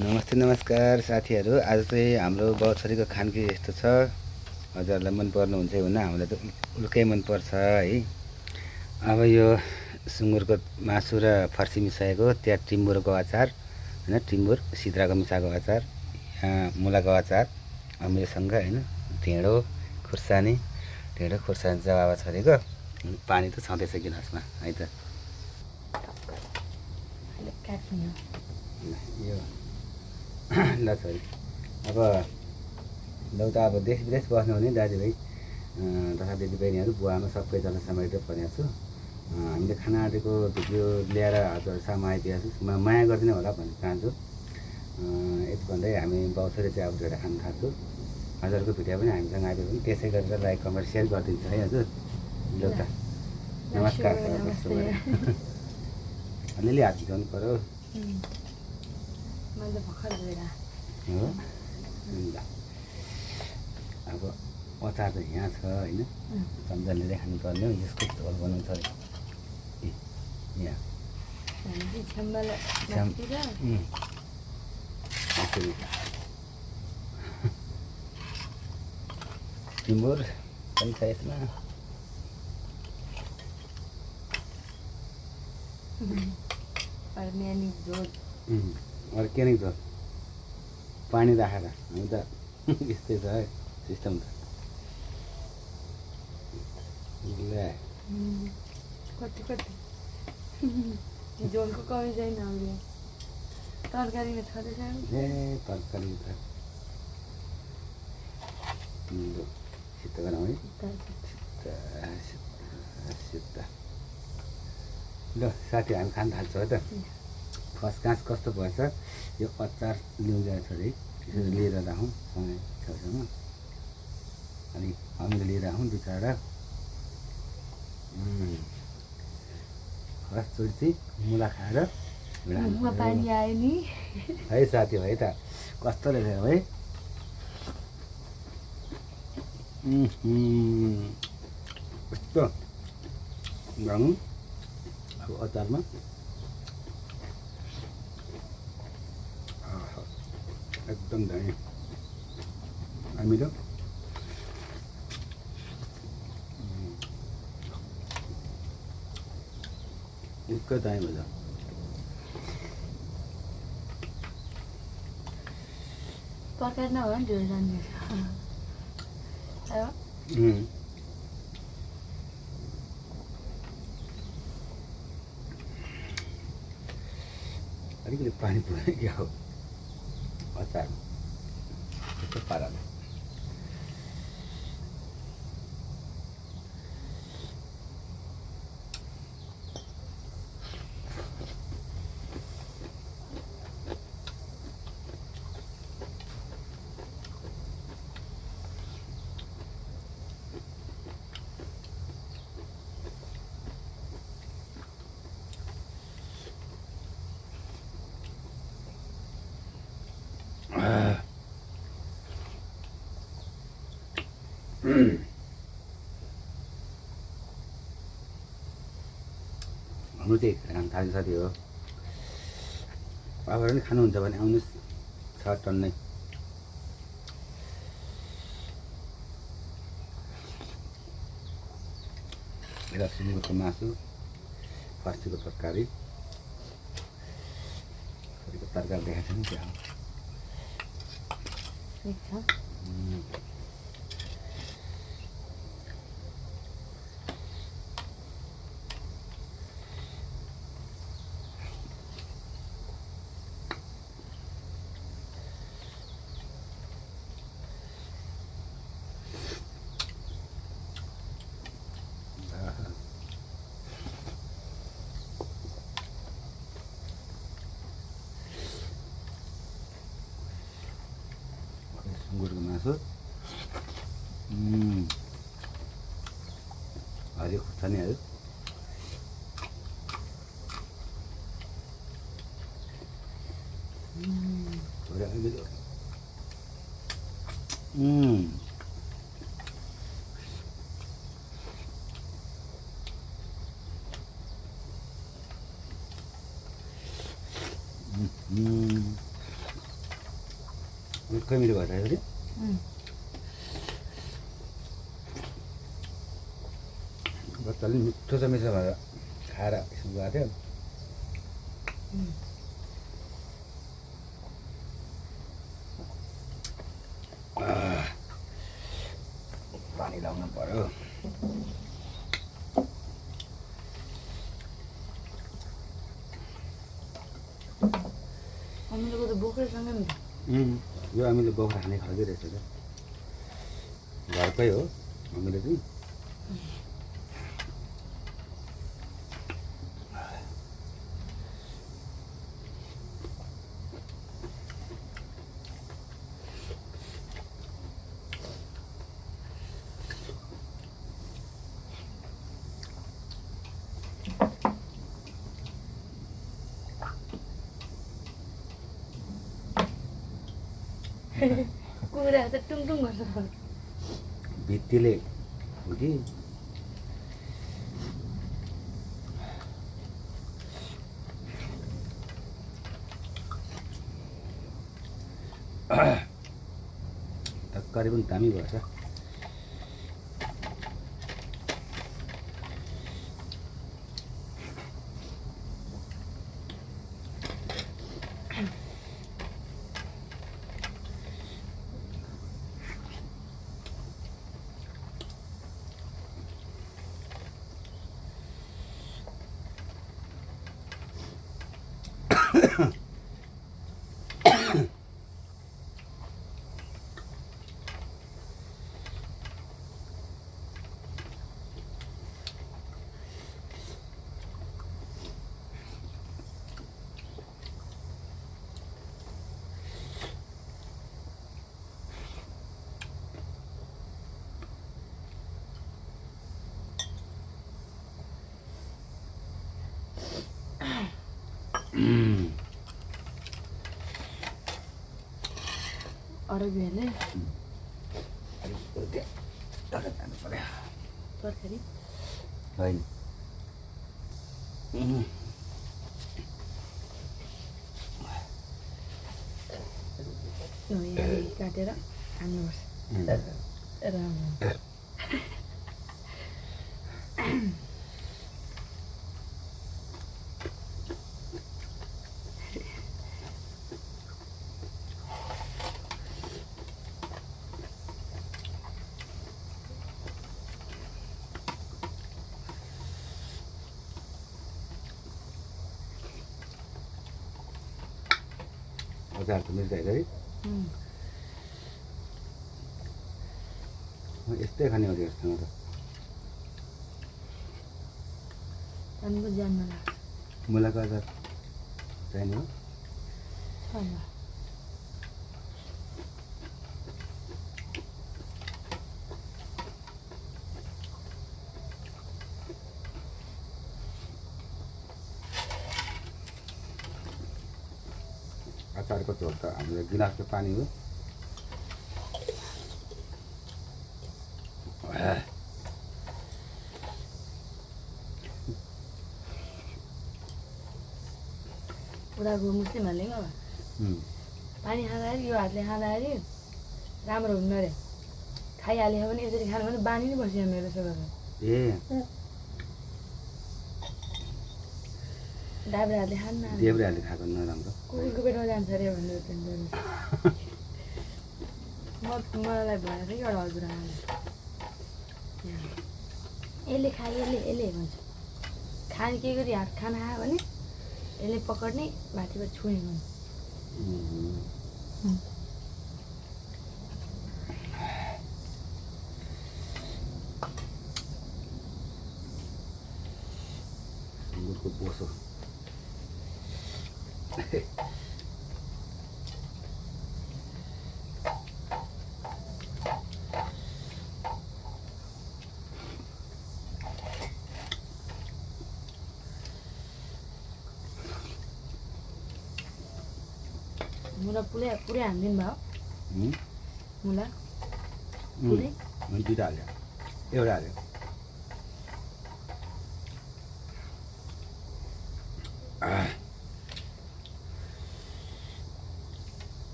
नमस्ते नमस्कार साथीहरू। आज चाहिँ हाम्रो बाउछोरीको खानकी यस्तो छ। हजुरहरूलाई मन पर्नुहुन्छ भने हामीलाई त उल्कै मन पर्छ है। अब यो सुँगुरको मासु र फर्सी मिसाएको, त्यहाँ टिम्बुरको अचार होइन, टिम्बुर सिद्राको मिसाएको अचार, यहाँ मुलाको अचार अमृतसँग होइन, ढेँडो खुर्सानी चाहिँ बाबा छोरीको। पानी त छँदैछ गिलासमा है त। यो ल छोरी, अब लौ त अब देश विदेश बस्नुहुने दाजुभाइ तथा दिदीबहिनीहरू, बुवामा सबैजना समेटेर भनेको छु। हामीले खाना आँटेको भिडियो ल्याएर हजुरहरूसम्म आइदिएको छु। माया गरिदिनु होला भन्न चाहन्छु। यति भन्दै हामी बाउछोरी चाहिँ अब ढेँडो खान थाल्छु। हजुरहरूको भिडियो पनि हामीसँग आइदियो भने त्यसै गरेर लाइक कमेन्ट सेयर गरिदिन्छ है हजुर। लौ त नमस्कार। अलिअलि हात भिजाउनु पऱ्यो हो। अब अचार त यहाँ छ होइन, चम्चाले खानुपर्ने हो। यसको झोल बनाउँछ यहाँ टिम्बुर पनि छ यसमा। अर्ग्यानिक झोल पानी राखेर हामी त यस्तै छ है सिस्टम त। झोलको कमी छैन हामीले तरकारीमा छँदैछ। ए तरकारी त सिद्ध बनाऊ है, सिद्ध। ल साथी, हामी खान थाल्छौँ है त। फर्स्ट काँच कस्तो भएछ यो अचार ल्याउँदै छ है। त्यसरी लिएर राखौँ सँगै छेउछाउमा। अनि हामीले लिएर आउँ दुई चारवटा। फर्स्टचोटि चाहिँ मुला खाएर पानी आयो नि है साथी है त। कस्तो रहेछ है। यस्तो गरौँ अब अचारमा। एकदम दामी अमिलो। निकै दामी भन्छ। तरकारी नभए पनि ढेँडो जाने अलिकति पानी पुऱ्याइ क्या हो अचारमा त्यस्तो पाराले। हाम्रो चाहिँ खान थाल्ने साथी हो। अब पनि खानुहुन्छ भने आउनुहोस्, छ टन्नै। यता सुँगुरको मासु, फर्सीको तरकारी, तरकारी देखाएको छ नि त्यहाँ। सुँगुरको मासु, हरियो खुर्सानीहरू, निकै मिठो भइरहेको थियो बच्चाले मिठो छ मिठो भएर खाएर स्कुल गएको थियो पानी लाउनु पर्यो अमिलोको त बोक्रेसँगै नि यो हामीले बोक्रा खाने खालकै रहेछ क्या घरकै हो हामीले चाहिँ कुखुरा त टुङटुङ गर्छ भित्तीले हो कि तरकारी पनि दामी भएछ अरबियाले जानु पर्यो तरकारी होइन यहाँ काटेर हाल्नुपर्छ राम्रो अचारको मिर्चाइ गरी यस्तै खाने हो जस्तो म त त्यहाँदेखिको ज्यानमा लाग्छ मुलाको अचार चाहिने हो छैन अचारको झोल त हाम्रो गिलासको पानी हो उनीहरूको मुस्लिमहरूले पानी खाँदाखेरि यो हातले खाँदाखेरि राम्रो हुन्न अरे खाइहाल्यो भने यसरी खानु भने बानी नै बस्यो मेरो यसो गरेर ए दाब्रे हातले खान्न देब्रे हातले खाएको नराम्रो कुकुरको पेटमा जान्छ अरे भनेर मलाई भएर कि एउटा हजुर यसले खायो यसले भन्छ खाने के गरी हात खाना खायो भने यसले पकड्ने माथिबाट छुने भन्छ सुँगुरको बोसो मुला पुरै हालिदिनु भयो मुला पुरै दुइटा हाल्यो एउटा हाल्यो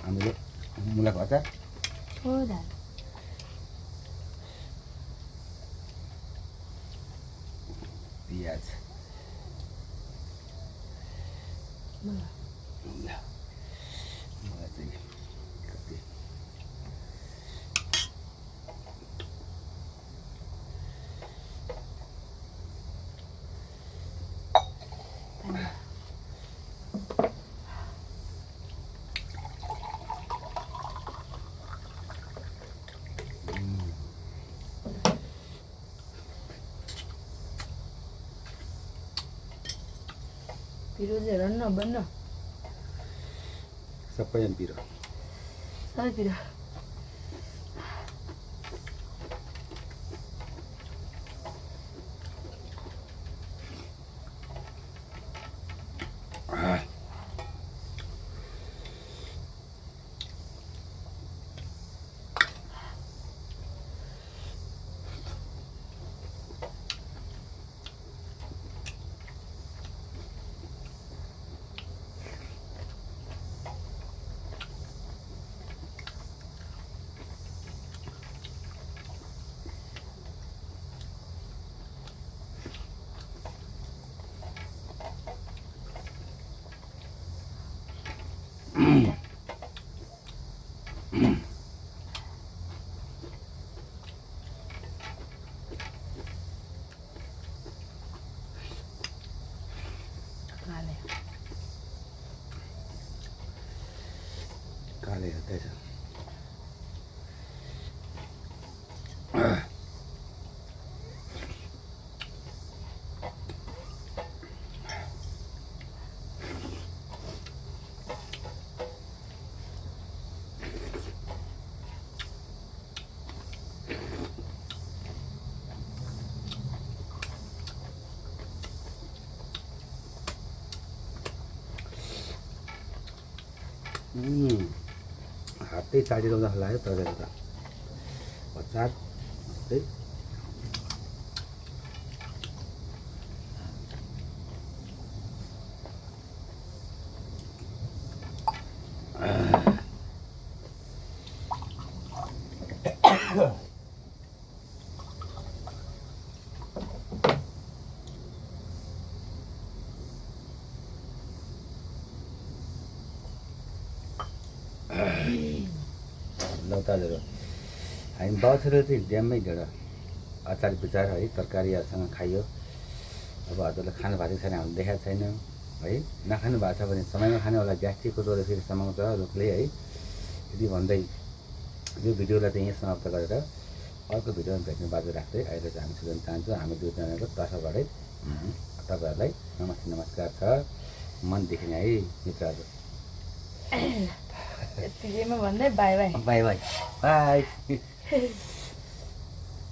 हामीले मुलाको अचार, हो दा पियाज। मलाई मलाई चाहिँ कति पिरो चाहिँ हेर न बन्न सबैजना पिरो। सबै पिरो काले हेर्दैछ। हातै चाटिरहँदा लाग्यो तरकारी त अचार है। लौताहरू हामी बाउछोरीले चाहिँ ड्याममै ढेड अचार विचार है तरकारीहरूसँग खाइयो। अब हजुरले खानु भएको छैन हामीले देखाएको छैन है। नखानु भएको छ भने समयमा खाने होला ग्यास्ट्रिकको रोगले फेरि समाउँछ रोगले है। यदि भन्दै यो भिडियोलाई चाहिँ यहीँ समाप्त गरेर अर्को भिडियोमा भेट्ने बाटो राख्दै अहिले चाहिँ हामी सुझाउन चाहन्छौँ हाम्रो दुईजनाको तर्फबाटै तपाईँहरूलाई नमस्कार छ मनदेखि नै है मित्रहरू। यतिकैमा भन्दै by by by by by.